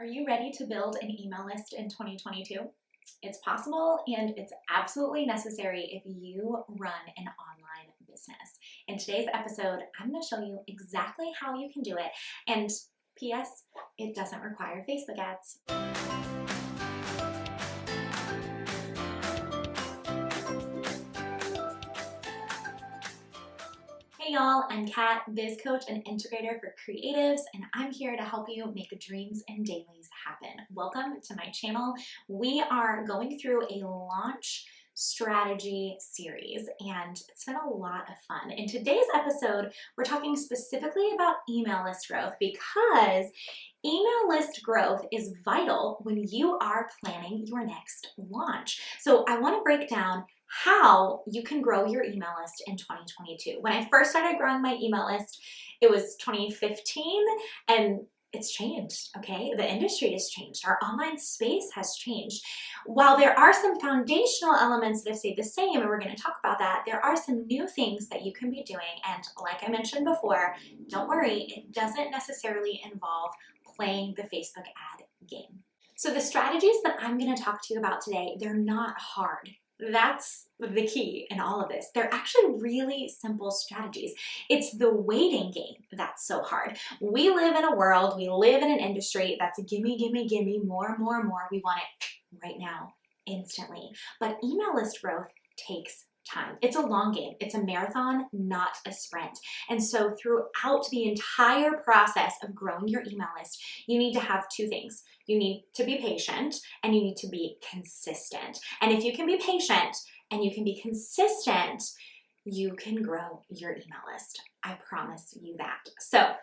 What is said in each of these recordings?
Are you ready to build an email list in 2022? It's possible and it's absolutely necessary if you run an online business. In today's episode, I'm going to show you exactly how you can do it. And P.S., it doesn't require Facebook ads. Hey y'all, I'm Kat, biz coach and integrator for creatives, and I'm here to help you make dreams and dailies happen. Welcome to my channel. We are going through a launch strategy series, and it's been a lot of fun. In today's episode, we're talking specifically about email list growth because email list growth is vital when you are planning your next launch. So I want to break down how you can grow your email list in 2022. When I first started growing my email list, it was 2015, and it's changed, okay? The industry has changed. Our online space has changed. While there are some foundational elements that have stayed the same, and we're going to talk about that, there are some new things that you can be doing. And like I mentioned before, don't worry, it doesn't necessarily involve playing the Facebook ad game. So the strategies that I'm going to talk to you about today, they're not hard. That's the key in all of this. They're actually really simple strategies. It's the waiting game that's so hard. We live in a world, we live in an industry that's gimme, gimme, gimme, more, more, more. We want it right now, instantly. But email list growth takes time. It's a long game. It's a marathon, not a sprint. And so throughout the entire process of growing your email list, you need to have two things. You need to be patient and you need to be consistent. And if you can be patient and you can be consistent, you can grow your email list. I promise you that. So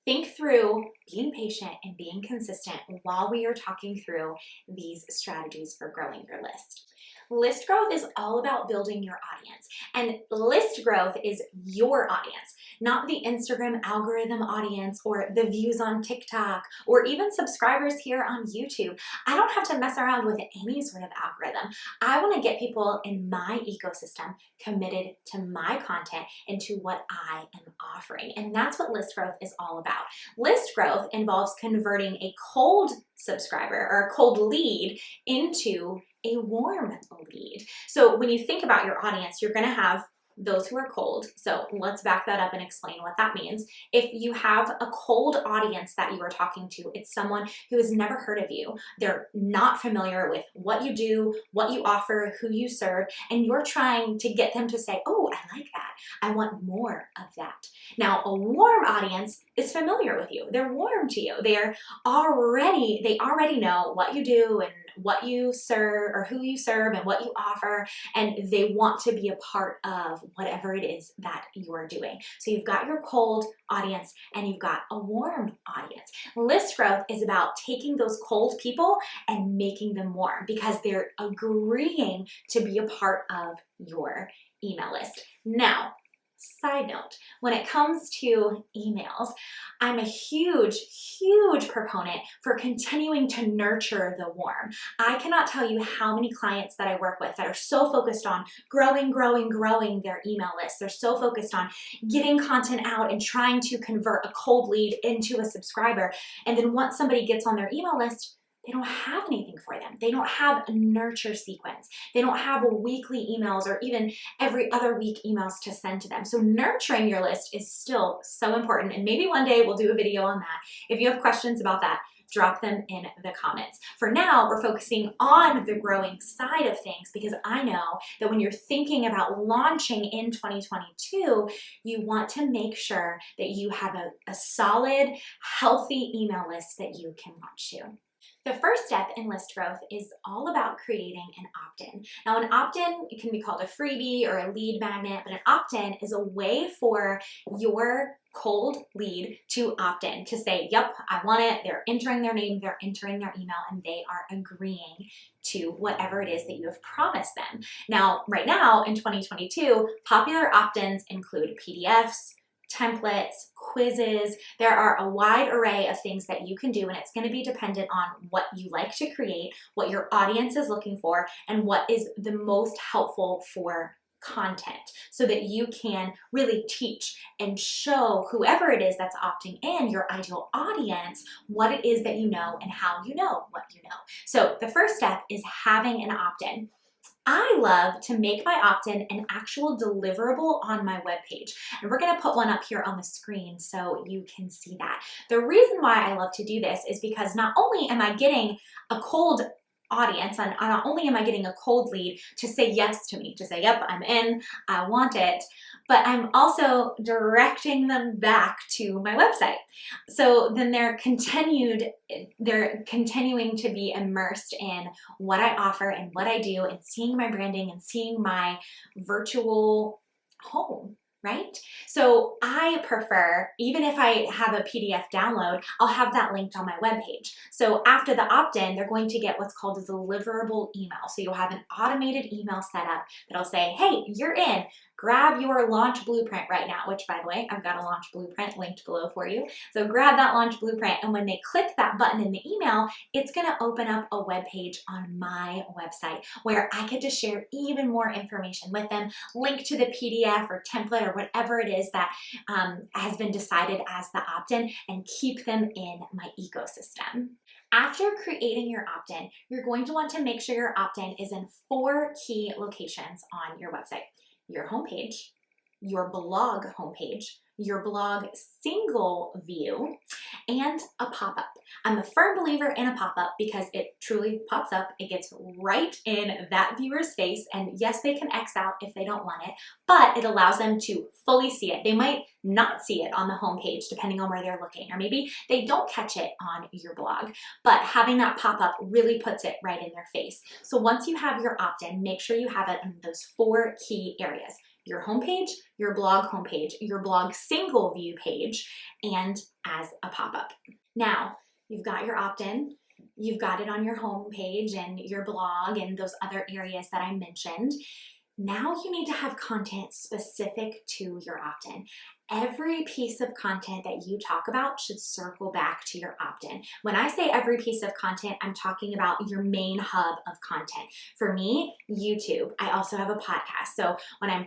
think through being patient and being consistent while we are talking through these strategies for growing your list. List growth is all about building your audience, and list growth is your audience, not the Instagram algorithm audience or the views on TikTok or even subscribers here on YouTube. I don't have to mess around with any sort of algorithm. I want to get people in my ecosystem committed to my content and to what I am offering, and that's what list growth is all about. List growth involves converting a cold subscriber or a cold lead into a warm lead. So when you think about your audience, you're going to have those who are cold. So let's back that up and explain what that means. If you have a cold audience that you are talking to, it's someone who has never heard of you. They're not familiar with what you do, what you offer, who you serve, and you're trying to get them to say, oh, I like that. I want more of that. Now, a warm audience is familiar with you. They're warm to you. They already know what you do and what you serve or who you serve and what you offer, and they want to be a part of whatever it is that you're doing. So you've got your cold audience and you've got a warm audience. List growth is about taking those cold people and making them warm because they're agreeing to be a part of your email list. Now, side note, when it comes to emails, I'm a huge, huge proponent for continuing to nurture the warm. I cannot tell you how many clients that I work with that are so focused on growing their email list. They're so focused on getting content out and trying to convert a cold lead into a subscriber. And then once somebody gets on their email list, they don't have anything for them. They don't have a nurture sequence. They don't have weekly emails or even every other week emails to send to them. So nurturing your list is still so important. And maybe one day we'll do a video on that. If you have questions about that, drop them in the comments. For now, we're focusing on the growing side of things because I know that when you're thinking about launching in 2022, you want to make sure that you have a solid, healthy email list that you can launch to. The first step in list growth is all about creating an opt-in. Now, an opt-in, it can be called a freebie or a lead magnet, but an opt-in is a way for your cold lead to opt in, to say, yep, I want it. They're entering their name, they're entering their email, and they are agreeing to whatever it is that you have promised them. Now, right now in 2022, popular opt-ins include PDFs, templates, quizzes. There are a wide array of things that you can do, and it's going to be dependent on what you like to create, what your audience is looking for, and what is the most helpful for content so that you can really teach and show whoever it is that's opting in, your ideal audience, what it is that you know and how you know what you know. So the first step is having an opt-in. I love to make my opt-in an actual deliverable on my webpage. And we're gonna put one up here on the screen so you can see that. The reason why I love to do this is because not only am I getting a cold audience, and not only am I getting a cold lead to say yes to me, to say, yep, I'm in, I want it, but I'm also directing them back to my website. So then they're continuing to be immersed in what I offer and what I do and seeing my branding and seeing my virtual home, right? So I prefer, even if I have a PDF download, I'll have that linked on my webpage. So after the opt-in, they're going to get what's called a deliverable email. So you'll have an automated email set up that'll say, hey, you're in. Grab your launch blueprint right now, which by the way, I've got a launch blueprint linked below for you. So grab that launch blueprint, and when they click that button in the email, it's gonna open up a web page on my website where I get to share even more information with them, link to the PDF or template or whatever it is that has been decided as the opt-in, and keep them in my ecosystem. After creating your opt-in, you're going to want to make sure your opt-in is in 4 key locations on your website: your homepage, your blog homepage, your blog single view, and a pop-up. I'm a firm believer in a pop-up because it truly pops up. It gets right in that viewer's face, and yes, they can X out if they don't want it, but it allows them to fully see it. They might not see it on the homepage depending on where they're looking, or maybe they don't catch it on your blog, but having that pop-up really puts it right in their face. So once you have your opt-in, make sure you have it in those 4 key areas: your homepage, your blog homepage, your blog single view page, and as a pop-up. Now, you've got your opt-in, you've got it on your homepage and your blog and those other areas that I mentioned. Now you need to have content specific to your opt-in. Every piece of content that you talk about should circle back to your opt-in. When I say every piece of content, I'm talking about your main hub of content. For me, YouTube. I also have a podcast. So when I'm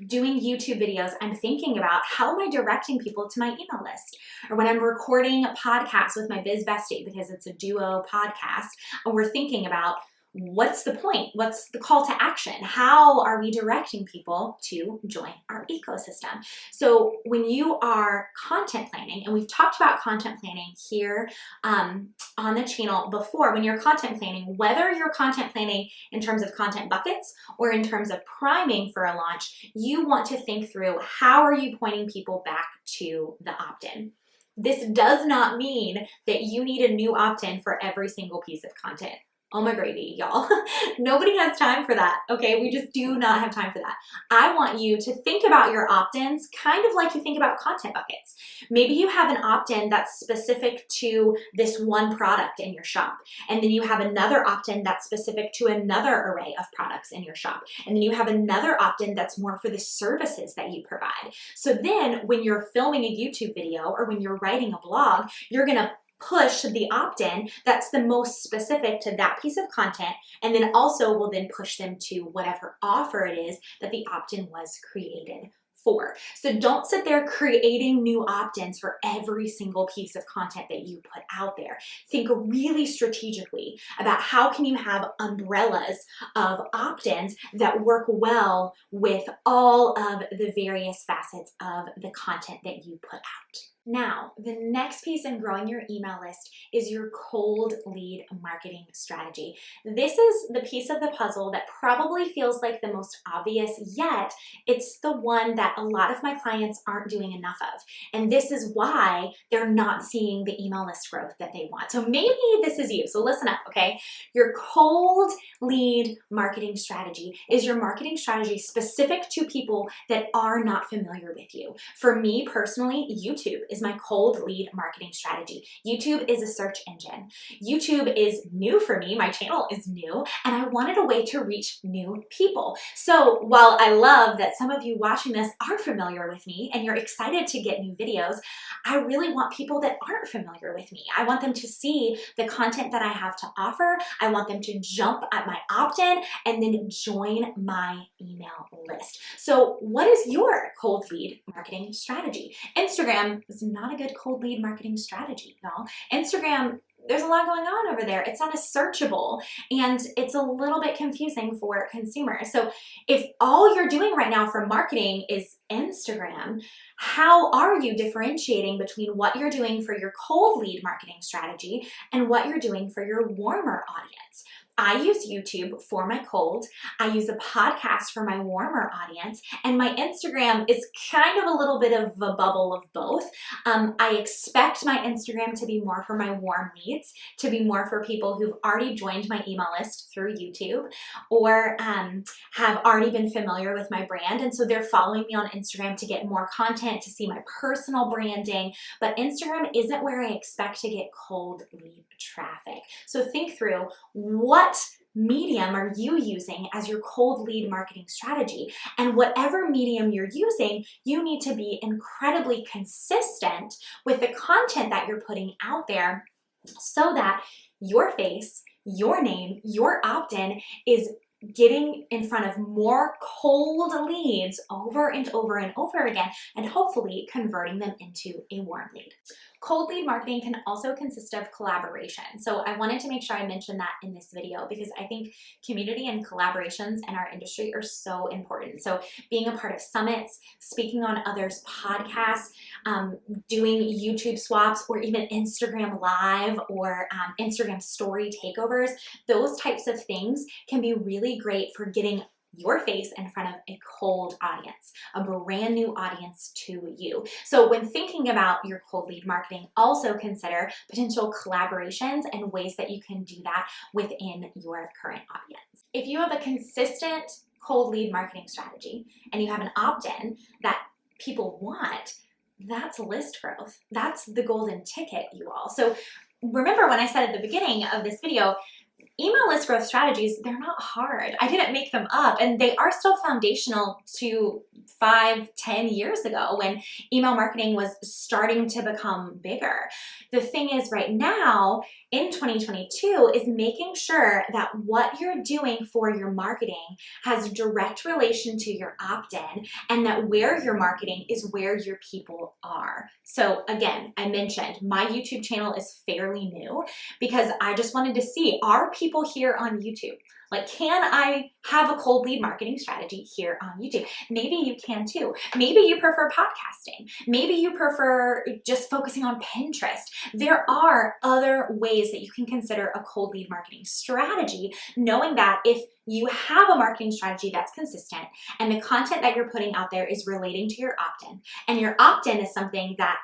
doing YouTube videos, I'm thinking about how am I directing people to my email list? Or when I'm recording a podcast with my biz bestie, because it's a duo podcast, and we're thinking about what's the point? What's the call to action? How are we directing people to join our ecosystem? So when you are content planning, and we've talked about content planning here on the channel before, when you're content planning, whether you're content planning in terms of content buckets or in terms of priming for a launch, you want to think through how are you pointing people back to the opt-in. This does not mean that you need a new opt-in for every single piece of content. Oh my gravy, y'all. Nobody has time for that, okay? We just do not have time for that. I want you to think about your opt-ins kind of like you think about content buckets. Maybe you have an opt-in that's specific to this one product in your shop, and then you have another opt-in that's specific to another array of products in your shop, and then you have another opt-in that's more for the services that you provide. So then when you're filming a YouTube video or when you're writing a blog, you're gonna push the opt-in that's the most specific to that piece of content, and then also will then push them to whatever offer it is that the opt-in was created for. So don't sit there creating new opt-ins for every single piece of content that you put out there. Think really strategically about how can you have umbrellas of opt-ins that work well with all of the various facets of the content that you put out. Now, the next piece in growing your email list is your cold lead marketing strategy. This is the piece of the puzzle that probably feels like the most obvious, yet it's the one that a lot of my clients aren't doing enough of. And this is why they're not seeing the email list growth that they want. So maybe this is you. So listen up, okay? Your cold lead marketing strategy is your marketing strategy specific to people that are not familiar with you. For me personally, YouTube is is my cold lead marketing strategy. YouTube is a search engine. YouTube is new for me. My channel is new, and I wanted a way to reach new people. So while I love that some of you watching this are familiar with me and you're excited to get new videos, I really want people that aren't familiar with me. I want them to see the content that I have to offer. I want them to jump at my opt-in and then join my email list. So what is your cold lead marketing strategy? Instagram is not a good cold lead marketing strategy, y'all. Instagram, there's a lot going on over there. It's not as searchable, and it's a little bit confusing for consumers. So if all you're doing right now for marketing is Instagram, how are you differentiating between what you're doing for your cold lead marketing strategy and what you're doing for your warmer audience? I use YouTube for my cold, I use a podcast for my warmer audience, and my Instagram is kind of a little bit of a bubble of both. I expect my Instagram to be more for my warm leads, to be more for people who've already joined my email list through YouTube or have already been familiar with my brand, and so they're following me on Instagram to get more content, to see my personal branding, but Instagram isn't where I expect to get cold lead traffic. So think through, what medium are you using as your cold lead marketing strategy? And whatever medium you're using, you need to be incredibly consistent with the content that you're putting out there so that your face, your name, your opt-in is getting in front of more cold leads over and over and over again, and hopefully converting them into a warm lead. Cold lead marketing can also consist of collaboration. So I wanted to make sure I mentioned that in this video because I think community and collaborations in our industry are so important. So being a part of summits, speaking on others' podcasts, doing YouTube swaps, or even Instagram Live or Instagram story takeovers, those types of things can be really great for getting your face in front of a cold audience, a brand new audience to you. So when thinking about your cold lead marketing, also consider potential collaborations and ways that you can do that within your current audience. If you have a consistent cold lead marketing strategy and you have an opt-in that people want, that's list growth. That's the golden ticket, you all. So remember when I said at the beginning of this video, email list growth strategies, they're not hard. I didn't make them up, and they are still foundational to 5-10 years ago when email marketing was starting to become bigger. The thing is right now in 2022 is making sure that what you're doing for your marketing has direct relation to your opt-in, and that where you're marketing is where your people are. So again, I mentioned my YouTube channel is fairly new because I just wanted to see, are people here on YouTube? Like, can I have a cold lead marketing strategy here on YouTube? Maybe you can too. Maybe you prefer podcasting. Maybe you prefer just focusing on Pinterest. There are other ways that you can consider a cold lead marketing strategy, knowing that if you have a marketing strategy that's consistent and the content that you're putting out there is relating to your opt-in, and your opt-in is something that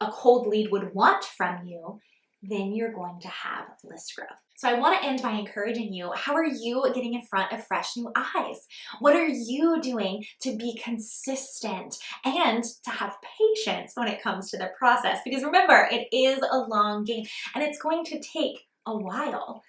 a cold lead would want from you, then you're going to have list growth. So I want to end by encouraging you, how are you getting in front of fresh new eyes? What are you doing to be consistent and to have patience when it comes to the process? Because remember, it is a long game and it's going to take a while.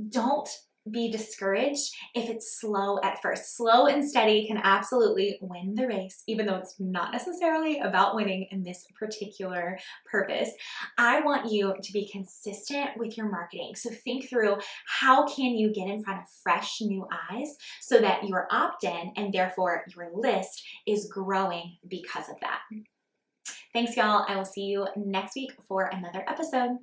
Don't be discouraged if it's slow at first. Slow and steady can absolutely win the race, even though it's not necessarily about winning in this particular purpose. I want you to be consistent with your marketing. So think through, how can you get in front of fresh new eyes so that your opt-in and therefore your list is growing because of that. Thanks, y'all. I will see you next week for another episode.